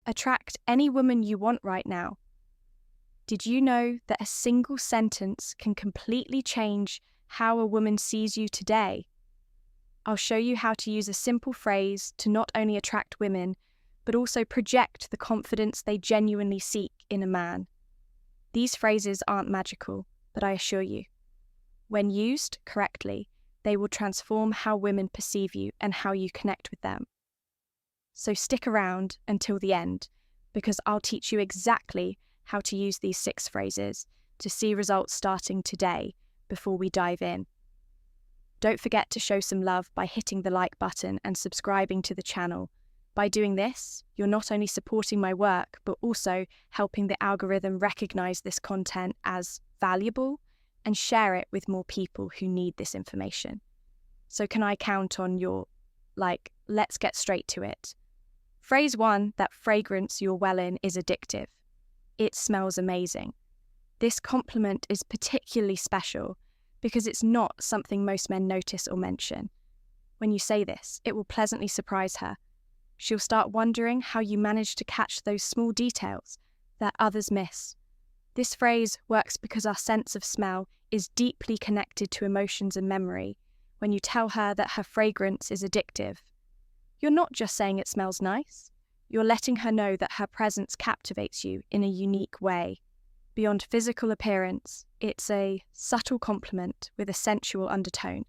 Attract any woman you want right now. Did you know that a single sentence can completely change how a woman sees you today? I'll show you how to use a simple phrase to not only attract women, but also project the confidence they genuinely seek in a man. These phrases aren't magical, but I assure you, when used correctly, they will transform how women perceive you and how you connect with them. So stick around until the end, because I'll teach you exactly how to use these 6 phrases to see results starting today before we dive in. Don't forget to show some love by hitting the like button and subscribing to the channel. By doing this, you're not only supporting my work, but also helping the algorithm recognize this content as valuable and share it with more people who need this information. So can I count on your, let's get straight to it. Phrase 1, that fragrance you're well in is addictive. It smells amazing. This compliment is particularly special because it's not something most men notice or mention. When you say this, it will pleasantly surprise her. She'll start wondering how you manage to catch those small details that others miss. This phrase works because our sense of smell is deeply connected to emotions and memory. When you tell her that her fragrance is addictive, you're not just saying it smells nice. You're letting her know that her presence captivates you in a unique way. Beyond physical appearance, it's a subtle compliment with a sensual undertone,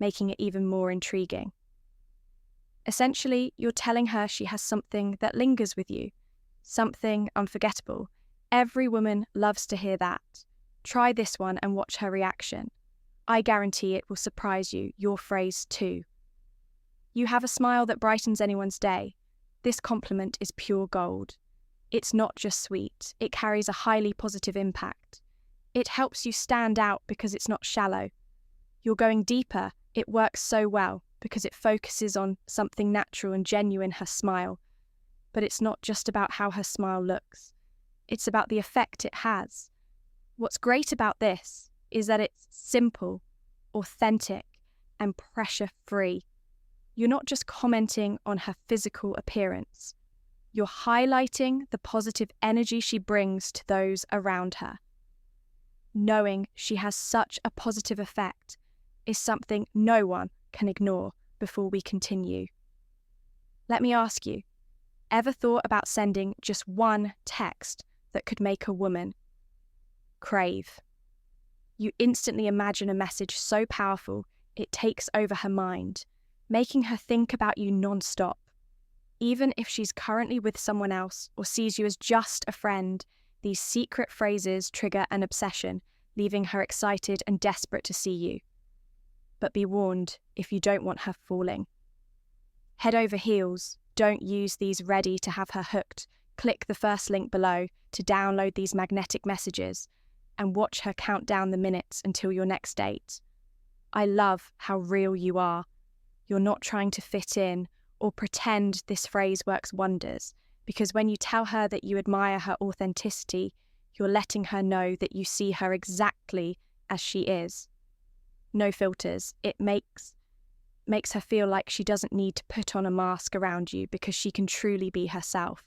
making it even more intriguing. Essentially, you're telling her she has something that lingers with you, something unforgettable. Every woman loves to hear that. Try this one and watch her reaction. I guarantee it will surprise you, your phrase too. You have a smile that brightens anyone's day. This compliment is pure gold. It's not just sweet, it carries a highly positive impact. It helps you stand out because it's not shallow. You're going deeper, it works so well because it focuses on something natural and genuine, her smile. But it's not just about how her smile looks. It's about the effect it has. What's great about this is that it's simple, authentic, and pressure-free. You're not just commenting on her physical appearance. You're highlighting the positive energy she brings to those around her. Knowing she has such a positive effect is something no one can ignore before we continue. Let me ask you, ever thought about sending just one text that could make a woman crave? You instantly imagine a message so powerful it takes over her mind, making her think about you non-stop. Even if she's currently with someone else or sees you as just a friend, these secret phrases trigger an obsession, leaving her excited and desperate to see you. But be warned if you don't want her falling. Head over heels, don't use these ready to have her hooked. Click the first link below to download these magnetic messages and watch her count down the minutes until your next date. I love how real you are. You're not trying to fit in or pretend this phrase works wonders, because when you tell her that you admire her authenticity, you're letting her know that you see her exactly as she is. No filters. It makes her feel like she doesn't need to put on a mask around you because she can truly be herself.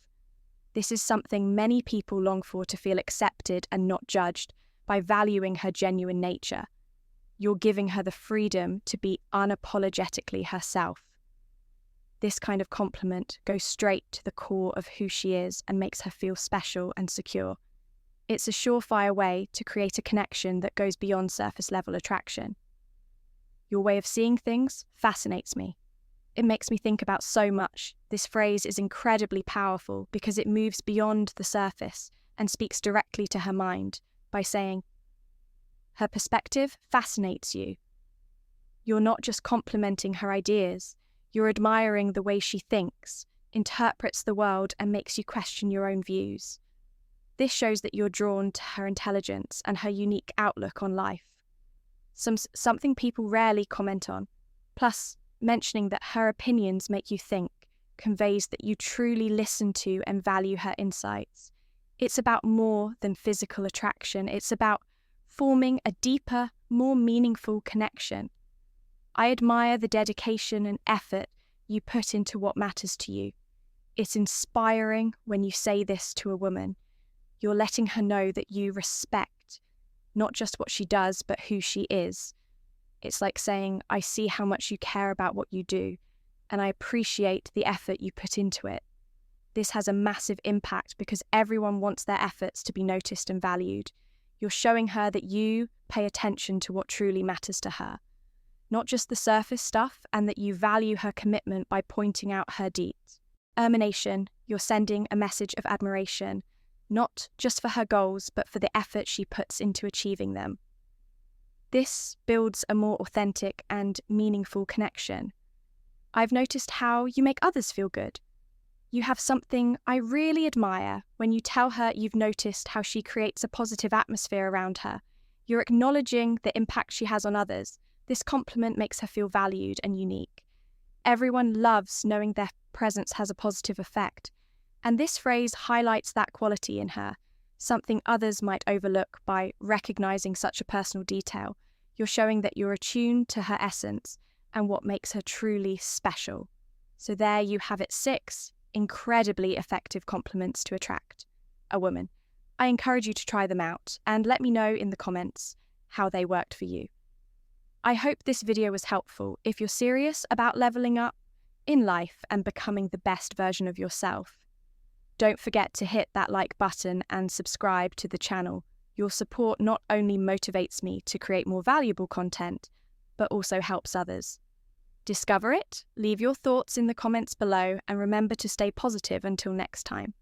This is something many people long for, to feel accepted and not judged, by valuing her genuine nature. You're giving her the freedom to be unapologetically herself. This kind of compliment goes straight to the core of who she is and makes her feel special and secure. It's a surefire way to create a connection that goes beyond surface level attraction. Your way of seeing things fascinates me. It makes me think about so much. This phrase is incredibly powerful because it moves beyond the surface and speaks directly to her mind by saying, her perspective fascinates you. You're not just complimenting her ideas, you're admiring the way she thinks, interprets the world, and makes you question your own views. This shows that you're drawn to her intelligence and her unique outlook on life. Something people rarely comment on. Plus, mentioning that her opinions make you think conveys that you truly listen to and value her insights. It's about more than physical attraction. It's about forming a deeper, more meaningful connection. I admire the dedication and effort you put into what matters to you. It's inspiring when you say this to a woman. You're letting her know that you respect not just what she does, but who she is. It's like saying, I see how much you care about what you do, and I appreciate the effort you put into it. This has a massive impact because everyone wants their efforts to be noticed and valued. You're showing her that you pay attention to what truly matters to her, not just the surface stuff, and that you value her commitment by pointing out her deeds. You're sending a message of admiration, not just for her goals, but for the effort she puts into achieving them. This builds a more authentic and meaningful connection. I've noticed how you make others feel good. You have something I really admire when you tell her you've noticed how she creates a positive atmosphere around her. You're acknowledging the impact she has on others. This compliment makes her feel valued and unique. Everyone loves knowing their presence has a positive effect, and this phrase highlights that quality in her, something others might overlook by recognizing such a personal detail. You're showing that you're attuned to her essence and what makes her truly special. So there you have it, 6 incredibly effective compliments to attract a woman. I encourage you to try them out and let me know in the comments how they worked for you. I hope this video was helpful if you're serious about leveling up in life and becoming the best version of yourself. Don't forget to hit that like button and subscribe to the channel. Your support not only motivates me to create more valuable content, but also helps others. Discover it, leave your thoughts in the comments below, and remember to stay positive until next time.